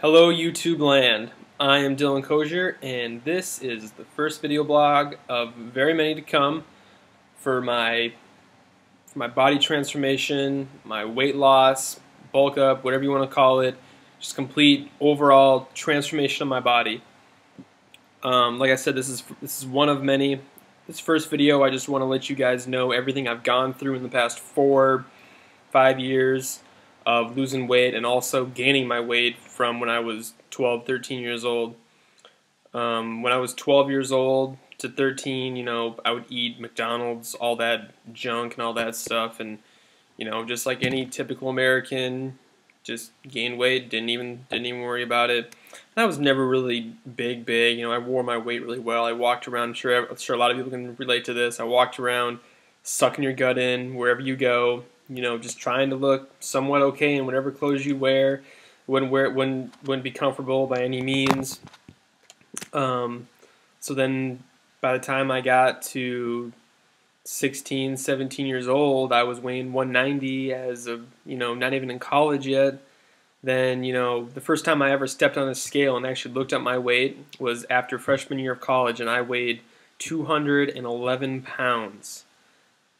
Hello YouTube land, I am Dylan Kozier and this is the first video blog of very many to come for my body transformation, my weight loss, bulk up, whatever you want to call it, just complete overall transformation of my body. Like I said, this is one of many. This first video I just want to let you guys know everything I've gone through in the past 4-5 years of losing weight and also gaining my weight from when I was 12, 13 years old. When I was 12 years old to 13, I would eat McDonald's, all that junk and all that stuff, and just like any typical American, just gained weight, didn't even worry about it. And I was never really big. I wore my weight really well. I walked around. I'm sure a lot of people can relate to this. I walked around, sucking your gut in wherever you go. Just trying to look somewhat okay in whatever clothes you wear. Wouldn't be comfortable by any means. So then by the time I got to 16, 17 years old, I was weighing 190 as a, not even in college yet. Then, the first time I ever stepped on a scale and actually looked at my weight was after freshman year of college, and I weighed 211 pounds.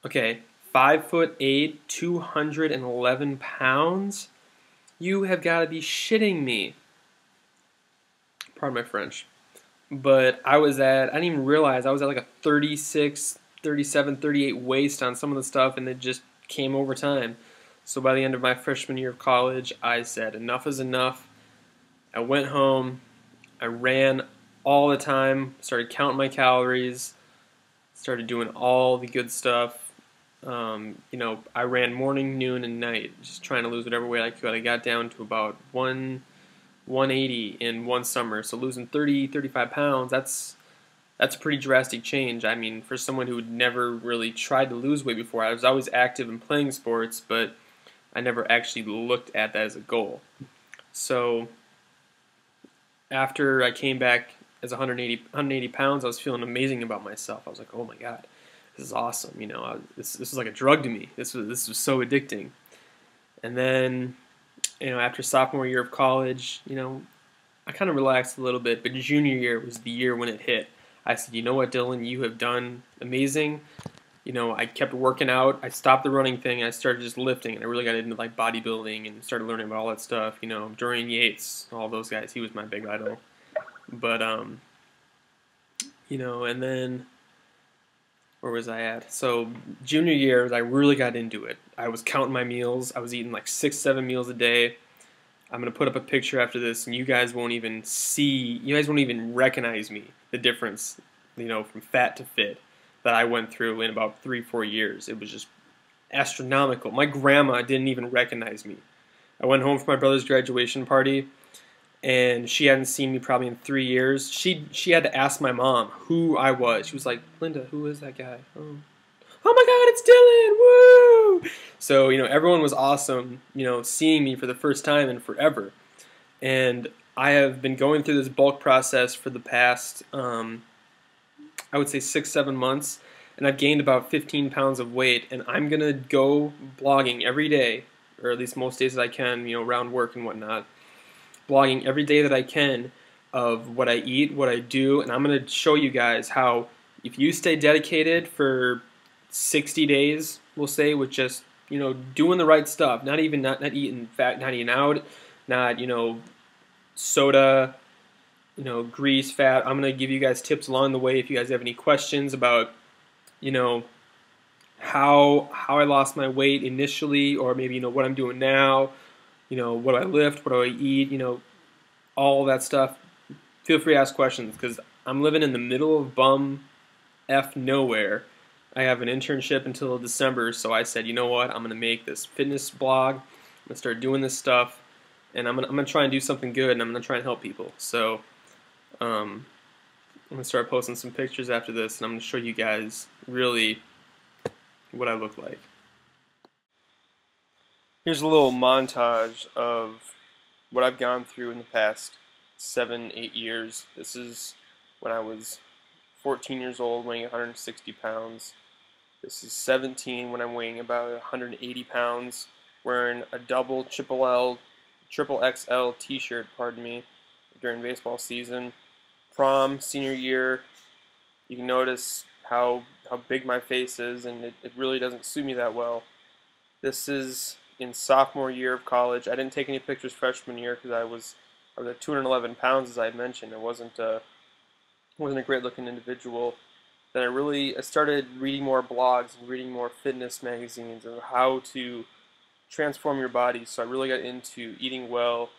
Okay, 5'8", 211 pounds? You have got to be shitting me. Pardon my French. But I didn't even realize I was at like a 36, 37, 38 waist on some of the stuff, and it just came over time. So by the end of my freshman year of college, I said enough is enough. I went home, I ran all the time, started counting my calories, started doing all the good stuff. I ran morning, noon, and night, just trying to lose whatever weight I could. I got down to about 180 in one summer, so losing 30, 35 pounds, that's a pretty drastic change. I mean, for someone who had never really tried to lose weight before, I was always active in playing sports, but I never actually looked at that as a goal. So after I came back as 180 pounds, I was feeling amazing about myself. I was like, oh my God, this is awesome. This was like a drug to me. This was so addicting. And then, after sophomore year of college, I kind of relaxed a little bit, but junior year was the year when it hit. I said, you know what, Dylan, you have done amazing. I kept working out. I stopped the running thing. I started just lifting, and I really got into like bodybuilding and started learning about all that stuff. Dorian Yates, all those guys. He was my big idol. But and then where was I at? So junior year, I really got into it. I was counting my meals. I was eating like 6-7 meals a day. I'm going to put up a picture after this, and you guys won't even recognize me, the difference, from fat to fit that I went through in about 3-4 years. It was just astronomical. My grandma didn't even recognize me. I went home for my brother's graduation party, and she hadn't seen me probably in 3 years. She had to ask my mom who I was. She was like, Linda, who is that guy? Oh my God, it's Dylan! Woo! So, everyone was awesome, seeing me for the first time in forever. And I have been going through this bulk process for the past, I would say 6-7 months, and I've gained about 15 pounds of weight, and I'm going to go blogging every day, or at least most days that I can, around work and whatnot. Blogging every day that I can of what I eat, what I do, and I'm going to show you guys how if you stay dedicated for 60 days, we'll say, with just, doing the right stuff, not eating fat, not eating out, not, soda, grease, fat. I'm going to give you guys tips along the way if you guys have any questions about, how I lost my weight initially, or maybe, what I'm doing now, what do I lift, what do I eat, all that stuff. Feel free to ask questions, because I'm living in the middle of bum F nowhere. I have an internship until December, so I said, you know what, I'm going to make this fitness blog, I'm going to start doing this stuff, and I'm going to try and do something good, and I'm going to try and help people. So I'm going to start posting some pictures after this, and I'm going to show you guys really what I look like. Here's a little montage of what I've gone through in the past 7-8 years. This is when I was 14 years old, weighing 160 pounds. This is 17 when I'm weighing about 180 pounds, wearing a double triple L triple XL t-shirt, pardon me, during baseball season. Prom, senior year, you can notice how big my face is, and it really doesn't suit me that well. This is in sophomore year of college. I didn't take any pictures freshman year because I was at 211 pounds, as I had mentioned. I wasn't a great looking individual. Then I started reading more blogs and reading more fitness magazines of how to transform your body. So I really got into eating well,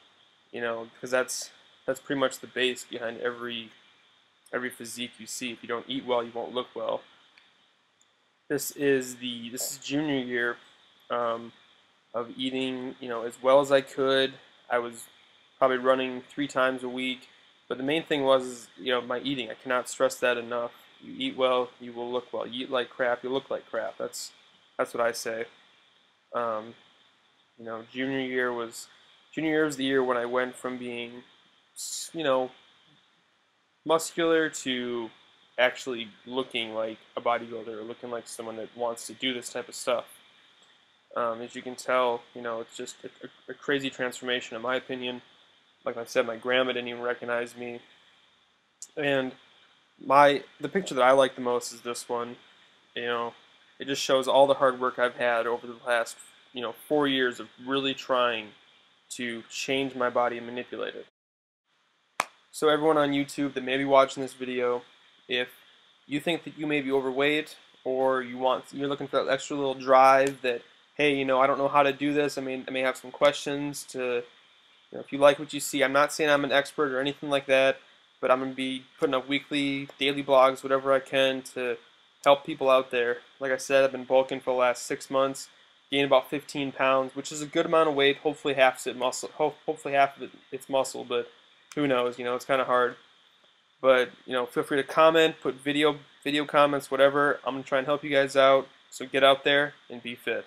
because that's pretty much the base behind every physique you see. If you don't eat well, you won't look well. This is junior year of eating, as well as I could. I was probably running 3 times a week, but the main thing was, my eating. I cannot stress that enough. You eat well, you will look well. You eat like crap, you look like crap. That's what I say. Um, Junior year was the year when I went from being, you know, muscular to actually looking like a bodybuilder, or looking like someone that wants to do this type of stuff. As you can tell, it's just a crazy transformation in my opinion. Like I said, my grandma didn't even recognize me. And the picture that I like the most is this one. It just shows all the hard work I've had over the past, 4 years of really trying to change my body and manipulate it. So everyone on YouTube that may be watching this video, if you think that you may be overweight, or you're looking for that extra little drive that, hey, I don't know how to do this. I may have some questions to, if you like what you see. I'm not saying I'm an expert or anything like that, but I'm going to be putting up weekly, daily blogs, whatever I can to help people out there. Like I said, I've been bulking for the last 6 months, gained about 15 pounds, which is a good amount of weight. Hopefully half of it muscle. Hopefully half of it's muscle, but who knows? It's kind of hard. But feel free to comment, put video comments, whatever. I'm gonna try and help you guys out. So get out there and be fit.